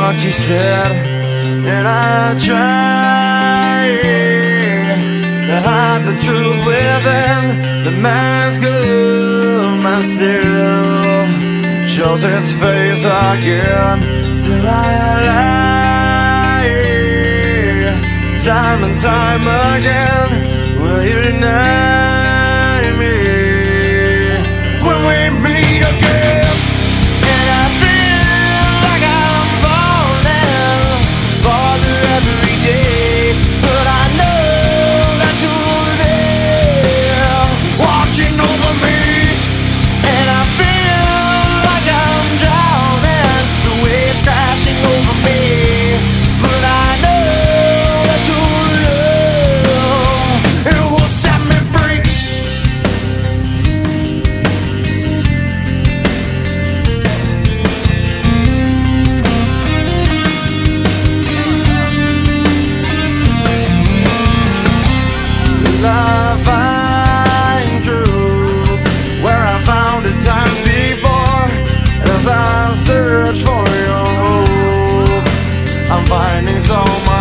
what you said, and I tried to hide the truth within the mask of myself. Shows its face again, still I lie. Time and time again, will you deny me? When we meet again, and I feel like I'm falling farther every day, but I know that you're there, watching over me, and I feel like I'm drowning, the waves crashing over me, but I know that your love, it will set me free. I find truth where I found it time before. As I search for your hope, I'm finding so much